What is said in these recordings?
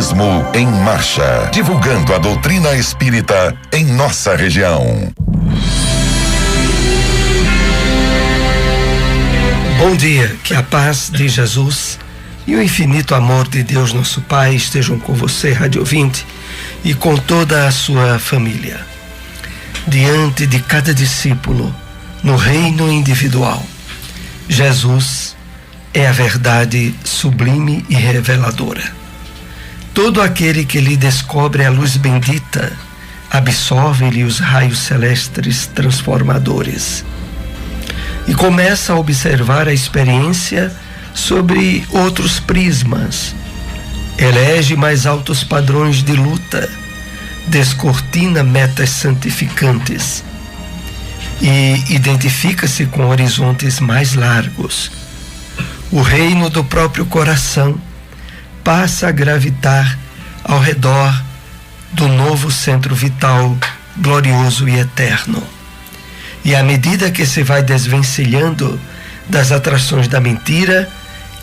Espiritismo em Marcha, divulgando a doutrina espírita em nossa região. Bom dia, que a paz de Jesus e o infinito amor de Deus nosso Pai estejam com você, rádio ouvinte, e com toda a sua família. Diante de cada discípulo, no reino individual, Jesus é a verdade sublime e reveladora. Todo aquele que lhe descobre a luz bendita, absorve-lhe os raios celestes transformadores e começa a observar a experiência sobre outros prismas, elege mais altos padrões de luta, descortina metas santificantes e identifica-se com horizontes mais largos. O reino do próprio coração passa a gravitar ao redor do novo centro vital, glorioso e eterno. E à medida que se vai desvencilhando das atrações da mentira,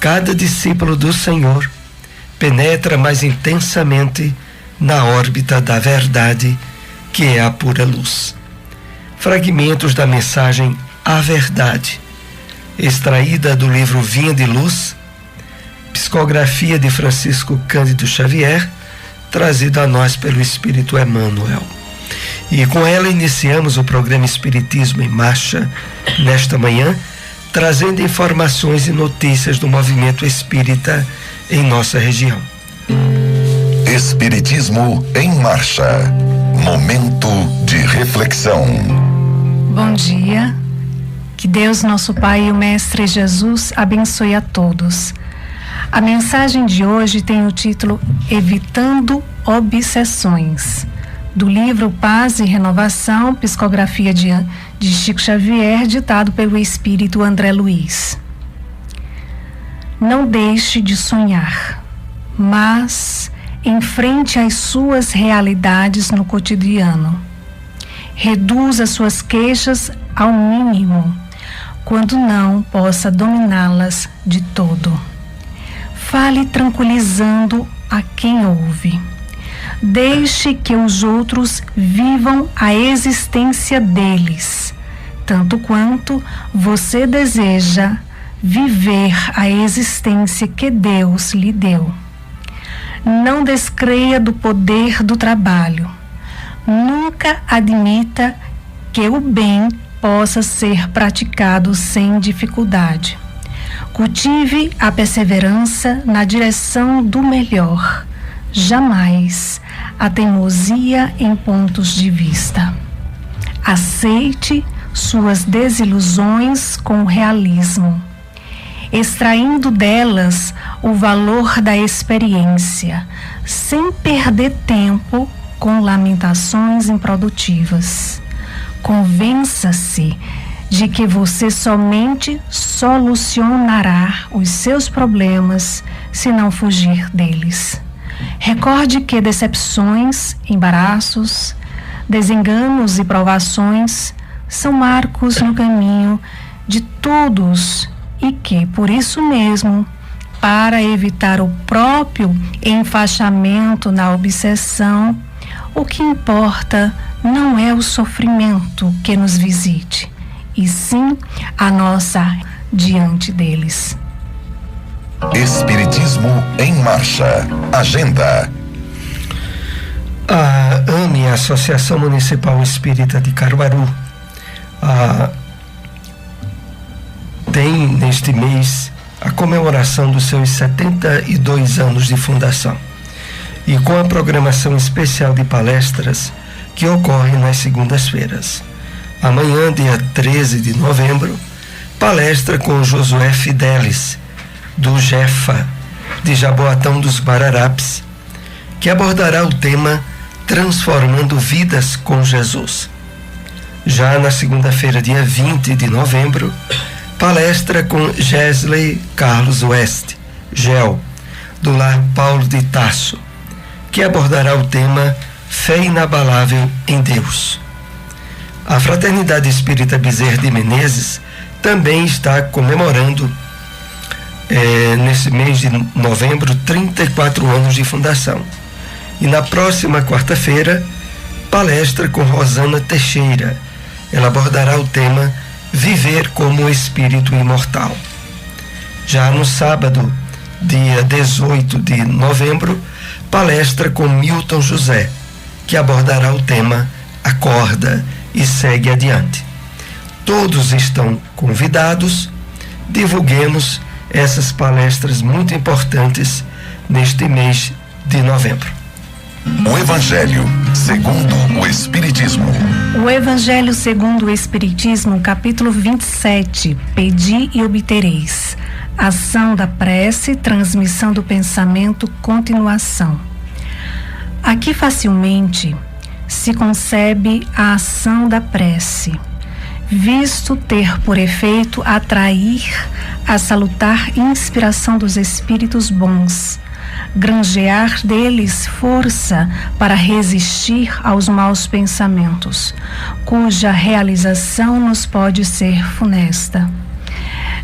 cada discípulo do Senhor penetra mais intensamente na órbita da verdade, que é a pura luz. Fragmentos da mensagem A Verdade, extraída do livro Vinha de Luz, psicografia de Francisco Cândido Xavier, trazida a nós pelo Espírito Emmanuel. E com ela iniciamos o programa Espiritismo em Marcha nesta manhã, trazendo informações e notícias do movimento espírita em nossa região. Espiritismo em Marcha. Momento de reflexão. Bom dia. Que Deus, nosso Pai e o Mestre Jesus abençoe a todos. A mensagem de hoje tem o título Evitando Obsessões, do livro Paz e Renovação, psicografia de Chico Xavier, ditado pelo Espírito André Luiz. Não deixe de sonhar, mas enfrente as suas realidades no cotidiano. Reduza suas queixas ao mínimo, quando não possa dominá-las de todo. Fale tranquilizando a quem ouve. Deixe que os outros vivam a existência deles, tanto quanto você deseja viver a existência que Deus lhe deu. Não descreia do poder do trabalho. Nunca admita que o bem possa ser praticado sem dificuldade. Cultive a perseverança na direção do melhor, jamais a teimosia em pontos de vista. Aceite suas desilusões com realismo, extraindo delas o valor da experiência, sem perder tempo com lamentações improdutivas. Convença-se de que você somente solucionará os seus problemas se não fugir deles. Recorde que decepções, embaraços, desenganos e provações são marcos no caminho de todos e que, por isso mesmo, para evitar o próprio enfaixamento na obsessão, o que importa não é o sofrimento que nos visite, e sim a nossa diante deles. Espiritismo em Marcha. Agenda. A AME, a Associação Municipal Espírita de Caruaru, tem neste mês a comemoração dos seus 72 anos de fundação, e com a programação especial de palestras que ocorre nas segundas-feiras. Amanhã, dia 13 de novembro, palestra com Josué Fidelis, do Jefa, de Jaboatão dos Guararapes, que abordará o tema Transformando Vidas com Jesus. Já na segunda-feira, dia 20 de novembro, palestra com Gesley Carlos West, GEL, do Lar Paulo de Tarso, que abordará o tema Fé Inabalável em Deus. A Fraternidade Espírita Bezerra de Menezes também está comemorando nesse mês de novembro, 34 anos de fundação. E na próxima quarta-feira, palestra com Rosana Teixeira. Ela abordará o tema Viver como Espírito Imortal. Já no sábado, dia 18 de novembro, palestra com Milton José, que abordará o tema Acorda e Segue Adiante. Todos estão convidados. Divulguemos essas palestras muito importantes neste mês de novembro. O Evangelho segundo o Espiritismo. O Evangelho segundo o Espiritismo, capítulo 27, Pedi e obtereis. Ação da prece, transmissão do pensamento, continuação. Aqui facilmente se concebe a ação da prece, visto ter por efeito atrair a salutar inspiração dos espíritos bons, granjear deles força para resistir aos maus pensamentos, cuja realização nos pode ser funesta.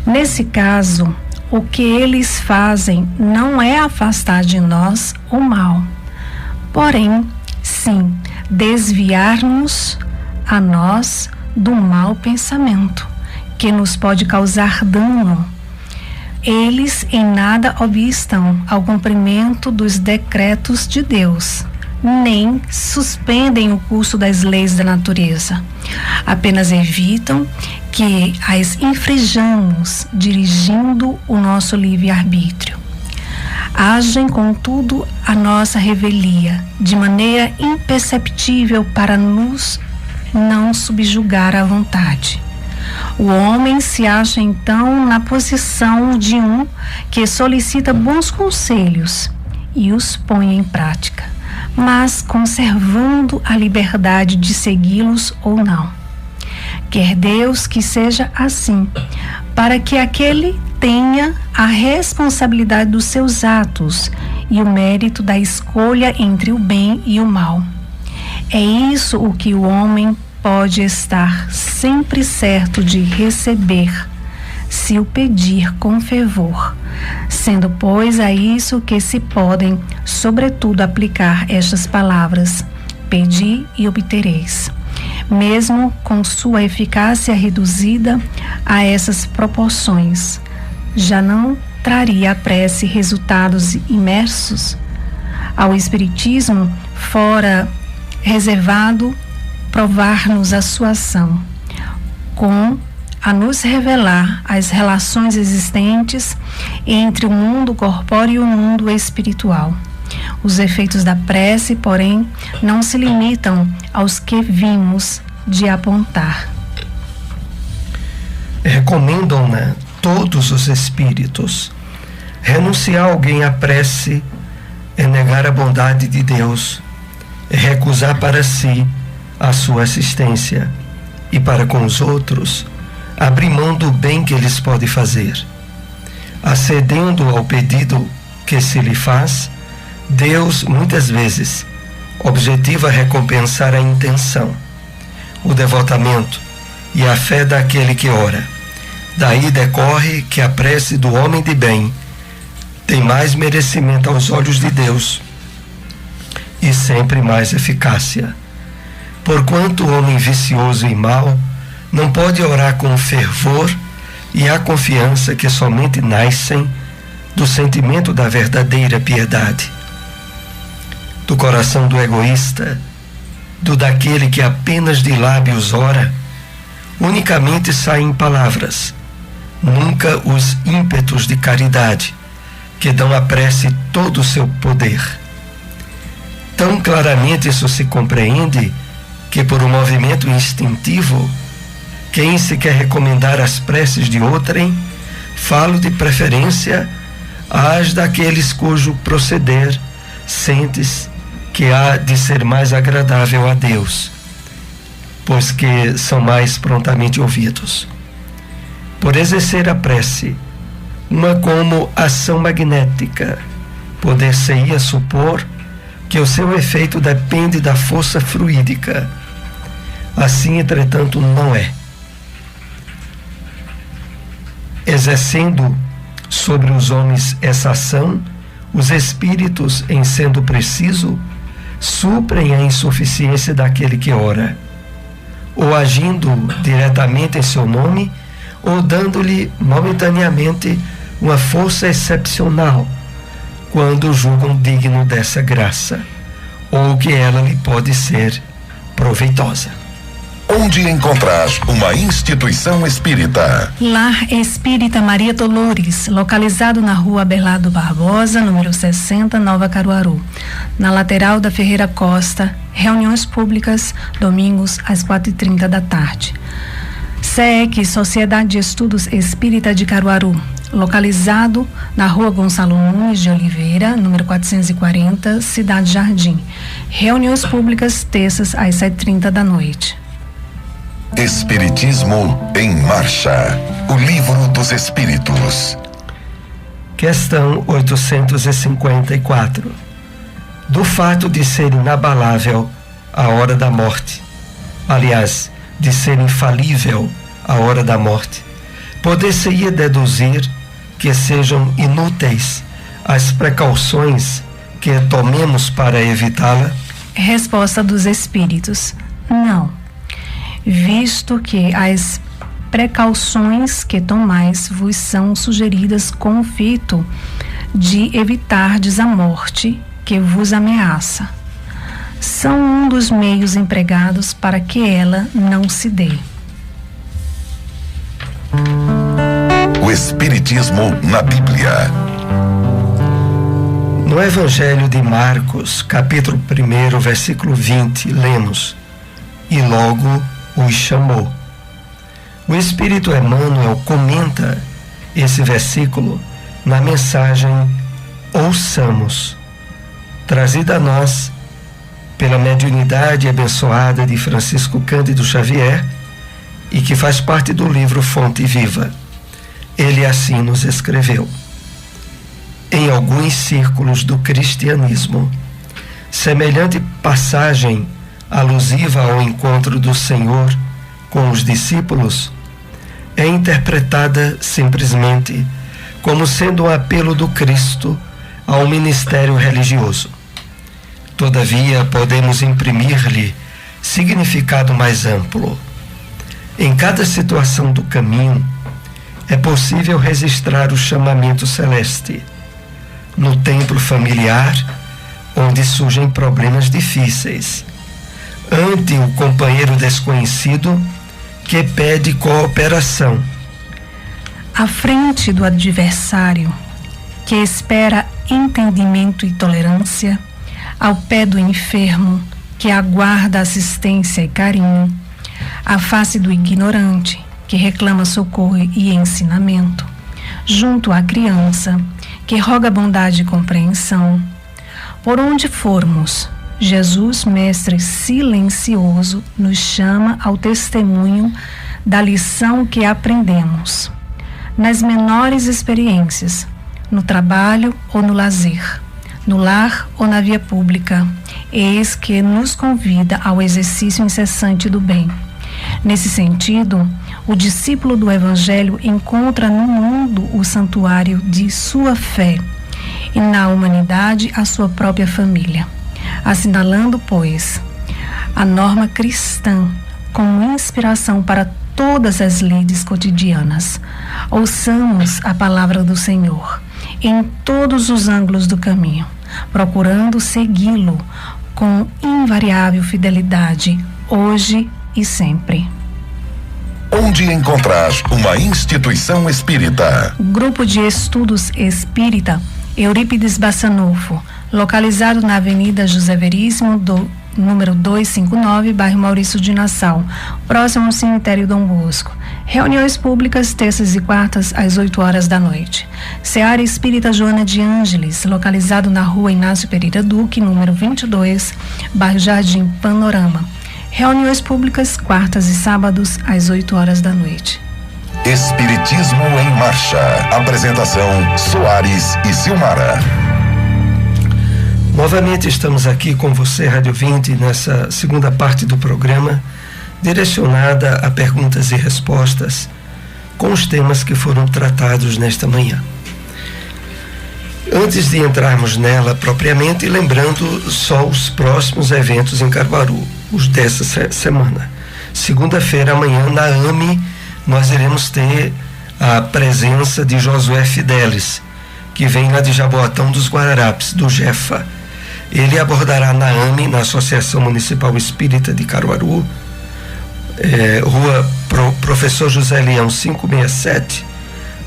Nesse caso, o que eles fazem não é afastar de nós o mal, porém, sim, desviar-nos a nós do mau pensamento, que nos pode causar dano. Eles em nada obstam ao cumprimento dos decretos de Deus, nem suspendem o curso das leis da natureza. Apenas evitam que as infringamos, dirigindo o nosso livre-arbítrio. Agem, contudo, a nossa revelia, de maneira imperceptível para nos não subjugar à vontade. O homem se acha então na posição de um que solicita bons conselhos e os põe em prática, mas conservando a liberdade de segui-los ou não. Quer Deus que seja assim, para que aquele tenha a responsabilidade dos seus atos e o mérito da escolha entre o bem e o mal. É isso o que o homem pode estar sempre certo de receber, se o pedir com fervor, sendo, pois, a isso que se podem, sobretudo, aplicar estas palavras: pedi e obtereis, mesmo com sua eficácia reduzida a essas proporções. Já não traria a prece resultados imersos? Ao Espiritismo fora reservado provar-nos a sua ação, com a nos revelar as relações existentes entre o mundo corpóreo e o mundo espiritual. Os efeitos da prece, porém, não se limitam aos que vimos de apontar. Recomendam-na todos os espíritos. Renunciar alguém à prece é negar a bondade de Deus, é recusar para si a sua assistência e para com os outros abrir mão do bem que eles podem fazer. Acedendo ao pedido que se lhe faz, Deus muitas vezes objetiva recompensar a intenção, o devotamento e a fé daquele que ora. Daí decorre que a prece do homem de bem tem mais merecimento aos olhos de Deus e sempre mais eficácia. Porquanto o homem vicioso e mau não pode orar com fervor e a confiança que somente nascem do sentimento da verdadeira piedade. Do coração do egoísta, do daquele que apenas de lábios ora, unicamente saem palavras, nunca os ímpetos de caridade, que dão à prece todo o seu poder. Tão claramente isso se compreende que, por um movimento instintivo, quem se quer recomendar as preces de outrem, falo de preferência às daqueles cujo proceder sentes que há de ser mais agradável a Deus, pois que são mais prontamente ouvidos. Por exercer a prece, uma como ação magnética, poder-se-ia supor que o seu efeito depende da força fluídica. Assim, entretanto, não é. Exercendo sobre os homens essa ação, os espíritos, em sendo preciso, suprem a insuficiência daquele que ora, ou agindo diretamente em seu nome, ou dando-lhe momentaneamente uma força excepcional, quando julgam digno dessa graça, ou que ela lhe pode ser proveitosa. Onde encontrar uma instituição espírita? Lar Espírita Maria Dolores, localizado na rua Abelardo Barbosa, número 60, Nova Caruaru, na lateral da Ferreira Costa. Reuniões públicas, domingos, às 4h30 da tarde. SEEC, Sociedade de Estudos Espírita de Caruaru, localizado na rua Gonçalo Nunes de Oliveira, número 440, Cidade Jardim. Reuniões públicas, terças, às 7h30 da noite. Espiritismo em Marcha, o livro dos Espíritos. Questão 854. Do fato de ser inabalável a hora da morte, aliás, de ser infalível a hora da morte, poder-se-ia deduzir que sejam inúteis as precauções que tomemos para evitá-la? Resposta dos Espíritos: não, visto que as precauções que tomais vos são sugeridas com o fito de evitardes a morte que vos ameaça. São um dos meios empregados para que ela não se dê. O Espiritismo na Bíblia. No Evangelho de Marcos, capítulo 1, versículo 20, lemos: e logo os chamou. O Espírito Emmanuel comenta esse versículo na mensagem Ouçamos, trazida a nós pela mediunidade abençoada de Francisco Cândido Xavier e que faz parte do livro Fonte Viva. Ele assim nos escreveu: em alguns círculos do cristianismo, semelhante passagem alusiva ao encontro do Senhor com os discípulos é interpretada simplesmente como sendo um apelo do Cristo ao ministério religioso. Todavia, podemos imprimir-lhe significado mais amplo. Em cada situação do caminho, é possível registrar o chamamento celeste. No templo familiar, onde surgem problemas difíceis, ante o companheiro desconhecido que pede cooperação, à frente do adversário que espera entendimento e tolerância, ao pé do enfermo que aguarda assistência e carinho, à face do ignorante que reclama socorro e ensinamento, junto à criança que roga bondade e compreensão. Por onde formos, Jesus, Mestre silencioso, nos chama ao testemunho da lição que aprendemos, nas menores experiências, no trabalho ou no lazer, no lar ou na via pública. Eis que nos convida ao exercício incessante do bem. Nesse sentido, o discípulo do Evangelho encontra no mundo o santuário de sua fé e na humanidade a sua própria família, assinalando, pois, a norma cristã como inspiração para todas as lides cotidianas. Ouçamos a palavra do Senhor em todos os ângulos do caminho, procurando segui-lo com invariável fidelidade, hoje e sempre. Onde encontrar uma instituição espírita? Grupo de Estudos Espírita Eurípides Bassanufo, localizado na Avenida José Veríssimo, número 259, bairro Maurício de Nassau, próximo ao cemitério Dom Bosco. Reuniões públicas, terças e quartas, às 8 horas da noite. Seara Espírita Joana de Ângeles, localizado na rua Inácio Pereira Duque, número 22, bairro Jardim Panorama. Reuniões públicas, quartas e sábados, às 8 horas da noite. Espiritismo em Marcha. Apresentação: Soares e Silmara. Novamente estamos aqui com você, Rádio 20, nessa segunda parte do programa, direcionada a perguntas e respostas com os temas que foram tratados nesta manhã. Antes de entrarmos nela propriamente, lembrando só os próximos eventos em Caruaru, os dessa semana. Segunda-feira, amanhã, na AME, nós iremos ter a presença de Josué Fidelis, que vem lá de Jaboatão dos Guararapes, do Jefa. Ele abordará na AME, na Associação Municipal Espírita de Caruaru, Rua Professor José Leão 567,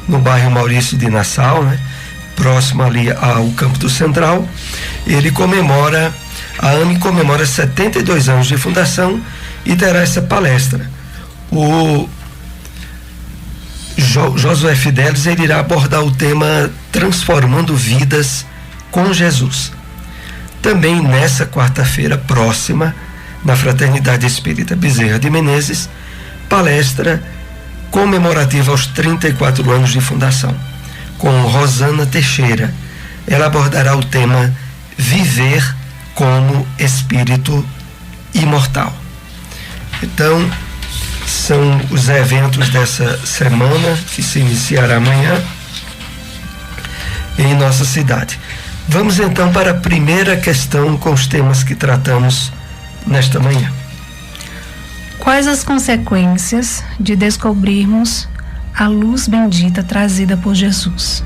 no bairro Maurício de Nassau, né? Próximo ali ao Campo do Central. A AME comemora 72 anos de fundação e terá essa palestra. O Josué Fidelis, ele irá abordar o tema Transformando Vidas com Jesus. Também nessa quarta-feira próxima, na Fraternidade Espírita Bezerra de Menezes, palestra comemorativa aos 34 anos de fundação, com Rosana Teixeira. Ela abordará o tema Viver como Espírito Imortal. Então, são os eventos dessa semana, que se iniciará amanhã em nossa cidade. Vamos então para a primeira questão com os temas que tratamos nesta manhã. Quais as consequências de descobrirmos a luz bendita trazida por Jesus?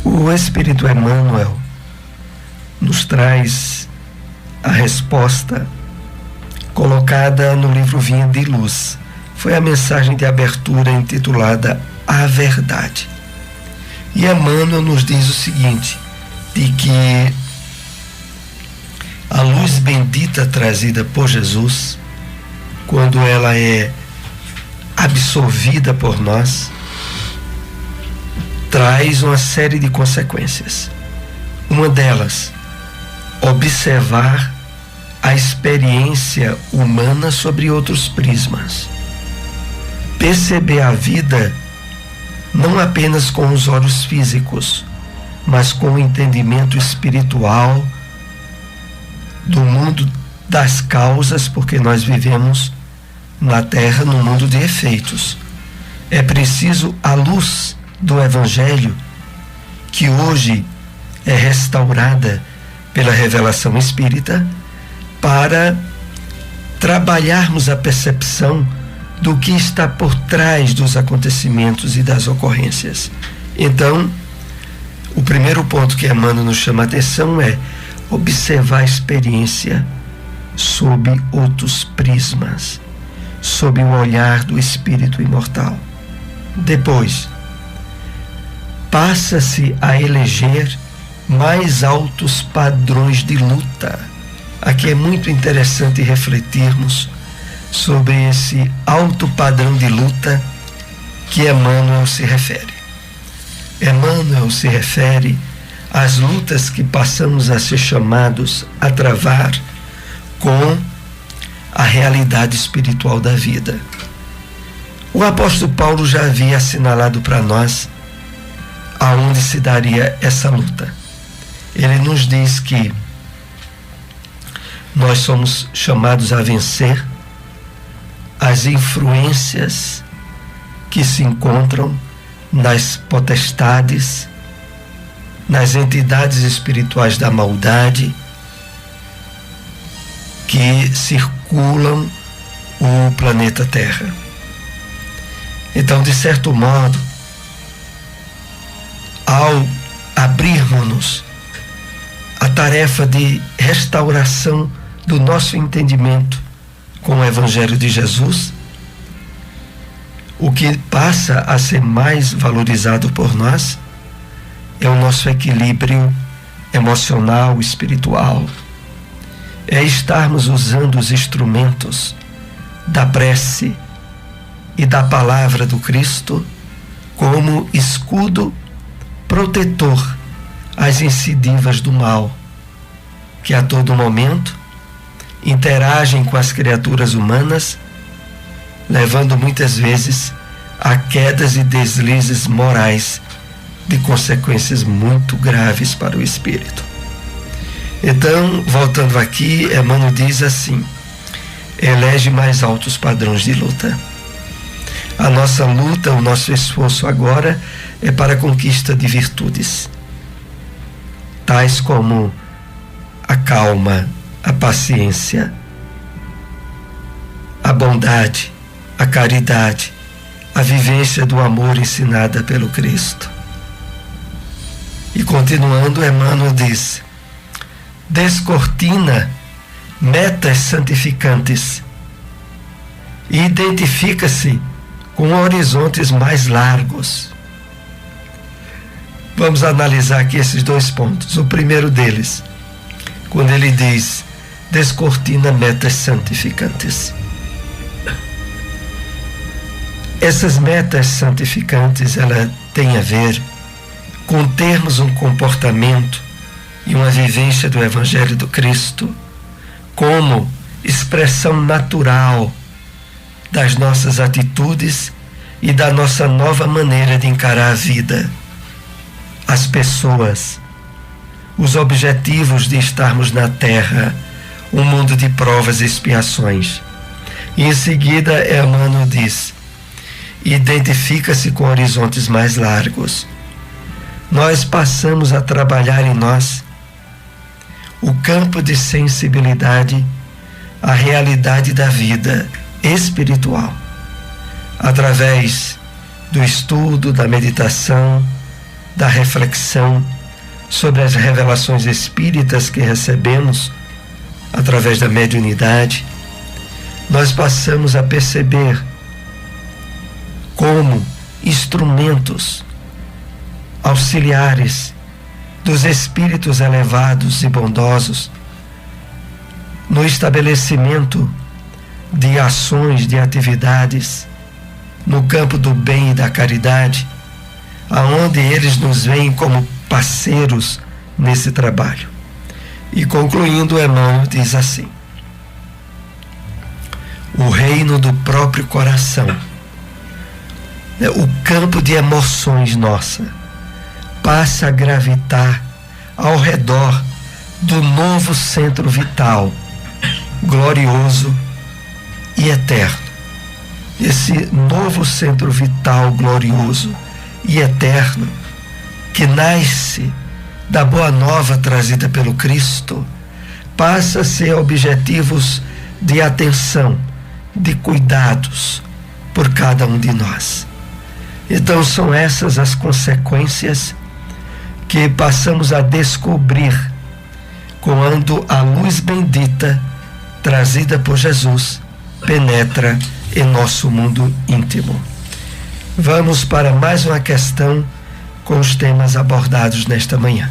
O Espírito Emmanuel nos traz a resposta colocada no livro Vinha de Luz. Foi a mensagem de abertura intitulada A Verdade. E Emmanuel nos diz o seguinte, de que a luz bendita trazida por Jesus, quando ela é absorvida por nós, traz uma série de consequências. Uma delas, observar a experiência humana sobre outros prismas. Perceber a vida não apenas com os olhos físicos, mas com o entendimento espiritual do mundo das causas, porque nós vivemos na Terra num mundo de efeitos. É preciso a luz do Evangelho, que hoje é restaurada pela revelação espírita, para trabalharmos a percepção do que está por trás dos acontecimentos e das ocorrências. Então, o primeiro ponto que Emmanuel nos chama a atenção é observar a experiência sob outros prismas, sob o olhar do Espírito Imortal. Depois, passa-se a eleger mais altos padrões de luta. Aqui é muito interessante refletirmos sobre esse alto padrão de luta que Emmanuel se refere. Emmanuel se refere às lutas que passamos a ser chamados a travar com a realidade espiritual da vida. O apóstolo Paulo já havia assinalado para nós aonde se daria essa luta. Ele nos diz que nós somos chamados a vencer as influências que se encontram nas potestades, nas entidades espirituais da maldade que circulam o planeta Terra. Então, de certo modo, ao abrirmos-nos a tarefa de restauração do nosso entendimento com o Evangelho de Jesus, o que passa a ser mais valorizado por nós é o nosso equilíbrio emocional, espiritual. É estarmos usando os instrumentos da prece e da palavra do Cristo como escudo protetor às incidivas do mal, que a todo momento interagem com as criaturas humanas, levando muitas vezes a quedas e deslizes morais de consequências muito graves para o espírito. Então, voltando aqui, Emmanuel diz assim: elege mais altos padrões de luta. A nossa luta, o nosso esforço agora é para a conquista de virtudes, tais como a calma, a paciência, a bondade, a caridade, a vivência do amor ensinada pelo Cristo. E continuando, Emmanuel diz: descortina metas santificantes e identifica-se com horizontes mais largos. Vamos analisar aqui esses dois pontos. O primeiro deles, quando ele diz descortina metas santificantes. Essas metas santificantes, ela tem a ver com termos um comportamento e uma vivência do Evangelho do Cristo como expressão natural das nossas atitudes e da nossa nova maneira de encarar a vida, as pessoas, os objetivos de estarmos na Terra, um mundo de provas e expiações. E em seguida, Emmanuel diz: identifica-se com horizontes mais largos. Nós passamos a trabalhar em nós o campo de sensibilidade à realidade da vida espiritual, através do estudo, da meditação, da reflexão sobre as revelações espíritas que recebemos através da mediunidade. Nós passamos a perceber como instrumentos auxiliares dos espíritos elevados e bondosos no estabelecimento de ações, de atividades no campo do bem e da caridade, aonde eles nos veem como parceiros nesse trabalho. E concluindo, Emmanuel diz assim: o reino do próprio coração, o campo de emoções nossa, passa a gravitar ao redor do novo centro vital, glorioso e eterno. Esse novo centro vital, glorioso e eterno, que nasce da boa nova trazida pelo Cristo, passa a ser objetivos de atenção, de cuidados por cada um de nós. Então são essas as consequências que passamos a descobrir quando a luz bendita trazida por Jesus penetra em nosso mundo íntimo. Vamos para mais uma questão com os temas abordados nesta manhã.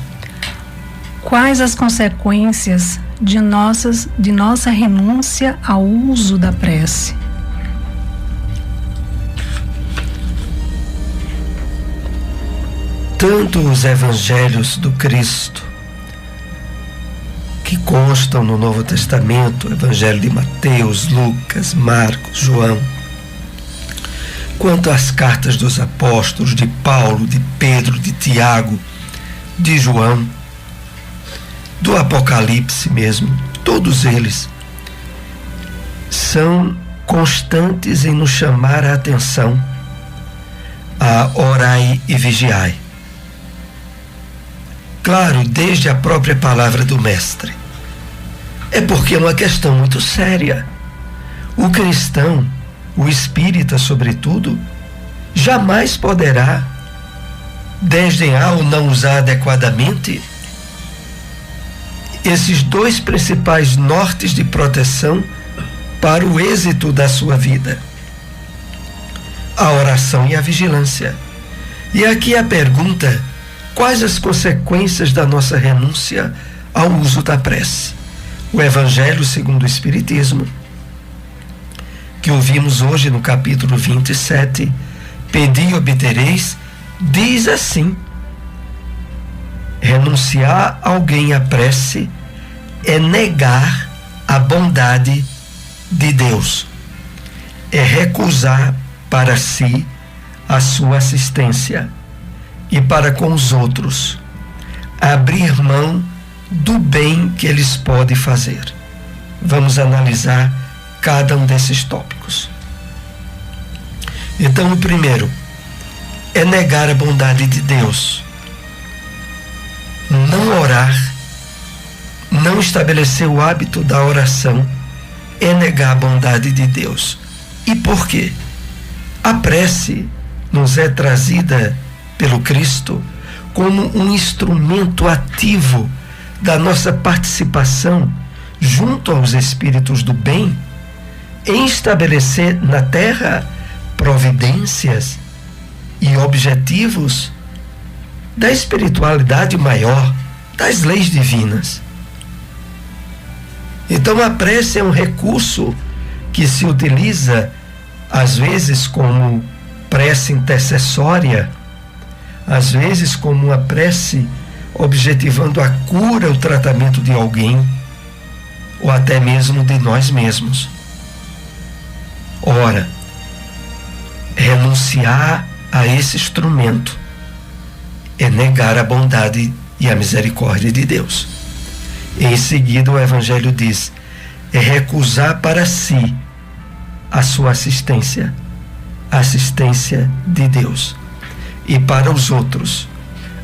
Quais as consequências de nossa renúncia ao uso da prece? Tanto os evangelhos do Cristo, que constam no Novo Testamento, o Evangelho de Mateus, Lucas, Marcos, João, quanto as cartas dos apóstolos, de Paulo, de Pedro, de Tiago, de João, do Apocalipse mesmo, todos eles são constantes em nos chamar a atenção a orai e vigiai. Claro, desde a própria palavra do Mestre. É porque é uma questão muito séria. O cristão, o espírita sobretudo, jamais poderá desdenhar ou não usar adequadamente esses dois principais nortes de proteção para o êxito da sua vida: a oração e a vigilância. E aqui a pergunta: quais as consequências da nossa renúncia ao uso da prece? O Evangelho segundo o Espiritismo, que ouvimos hoje no capítulo 27, Pedi e obtereis, diz assim: renunciar alguém à prece é negar a bondade de Deus, é recusar para si a sua assistência e para com os outros, abrir mão do bem que eles podem fazer. Vamos analisar cada um desses tópicos. Então, o primeiro, é negar a bondade de Deus. Não orar, não estabelecer o hábito da oração, é negar a bondade de Deus. E por quê? A prece nos é trazida pelo Cristo como um instrumento ativo da nossa participação junto aos espíritos do bem em estabelecer na terra providências e objetivos da espiritualidade maior, das leis divinas. Então a prece é um recurso que se utiliza às vezes como prece intercessória, às vezes como uma prece objetivando a cura, o tratamento de alguém, ou até mesmo de nós mesmos. Ora, renunciar a esse instrumento é negar a bondade e a misericórdia de Deus. Em seguida, o Evangelho diz: é recusar para si a sua assistência, a assistência de Deus, e para os outros,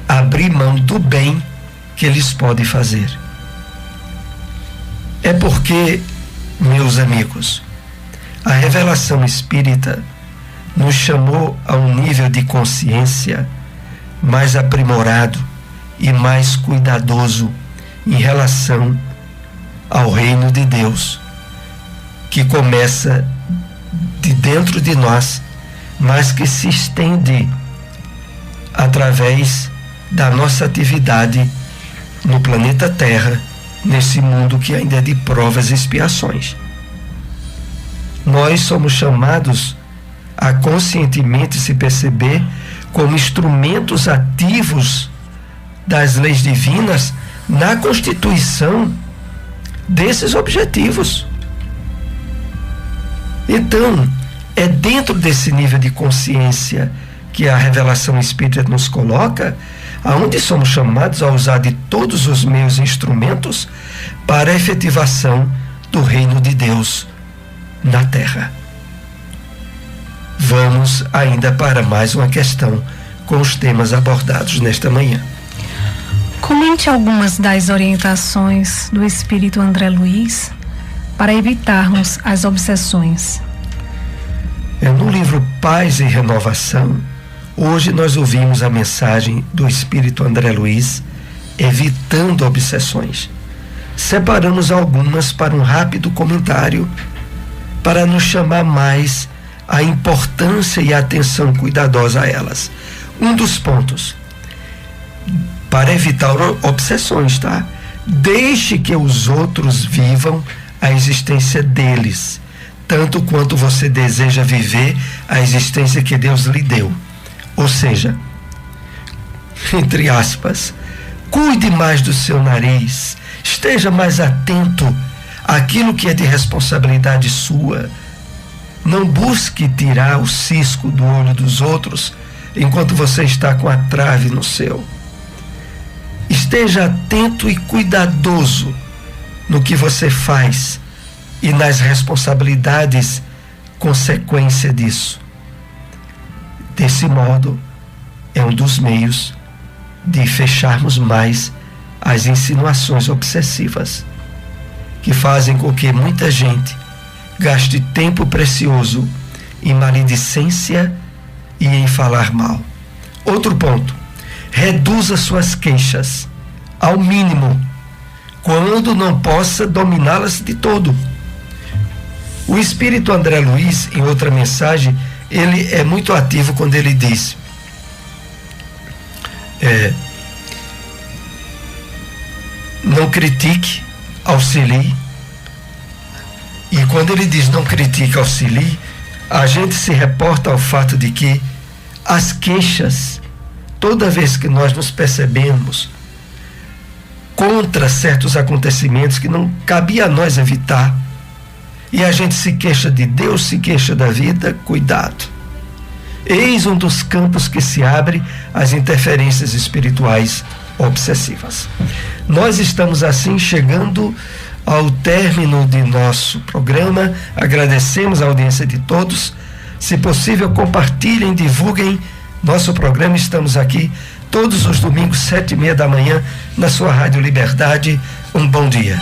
abrir mão do bem que eles podem fazer. É porque, meus amigos, a revelação espírita nos chamou a um nível de consciência mais aprimorado e mais cuidadoso em relação ao reino de Deus, que começa de dentro de nós, mas que se estende através da nossa atividade no planeta Terra, nesse mundo que ainda é de provas e expiações. Nós somos chamados a conscientemente se perceber como instrumentos ativos das leis divinas na constituição desses objetivos. Então, é dentro desse nível de consciência que a revelação espírita nos coloca, aonde somos chamados a usar de todos os meios e instrumentos para a efetivação do reino de Deus na Terra. Vamos ainda para mais uma questão com os temas abordados nesta manhã. Comente algumas das orientações do Espírito André Luiz para evitarmos as obsessões. No livro Paz e Renovação, hoje nós ouvimos a mensagem do Espírito André Luiz, evitando obsessões. Separamos algumas para um rápido comentário, para nos chamar mais a importância e a atenção cuidadosa a elas. Um dos pontos, para evitar obsessões, tá? Deixe que os outros vivam a existência deles, tanto quanto você deseja viver a existência que Deus lhe deu. Ou seja, entre aspas, cuide mais do seu nariz, esteja mais atento àquilo que é de responsabilidade sua. Não busque tirar o cisco do olho dos outros enquanto você está com a trave no seu. Esteja atento e cuidadoso no que você faz e nas responsabilidades consequência disso. Desse modo, é um dos meios de fecharmos mais as insinuações obsessivas, que fazem com que muita gente gaste tempo precioso em maledicência e em falar mal. Outro ponto, reduza suas queixas ao mínimo, quando não possa dominá-las de todo. O Espírito André Luiz, em outra mensagem, ele é muito ativo quando ele diz: não critique, auxilie. E quando ele diz não critique, auxilie, a gente se reporta ao fato de que as queixas, toda vez que nós nos percebemos contra certos acontecimentos que não cabia a nós evitar, e a gente se queixa de Deus, se queixa da vida, cuidado. Eis um dos campos que se abre às interferências espirituais obsessivas. Nós estamos assim chegando ao término de nosso programa. Agradecemos a audiência de todos. Se possível, compartilhem, divulguem Nosso programa, estamos aqui todos os domingos, 7:30 da manhã, na sua Rádio Liberdade. Um bom dia.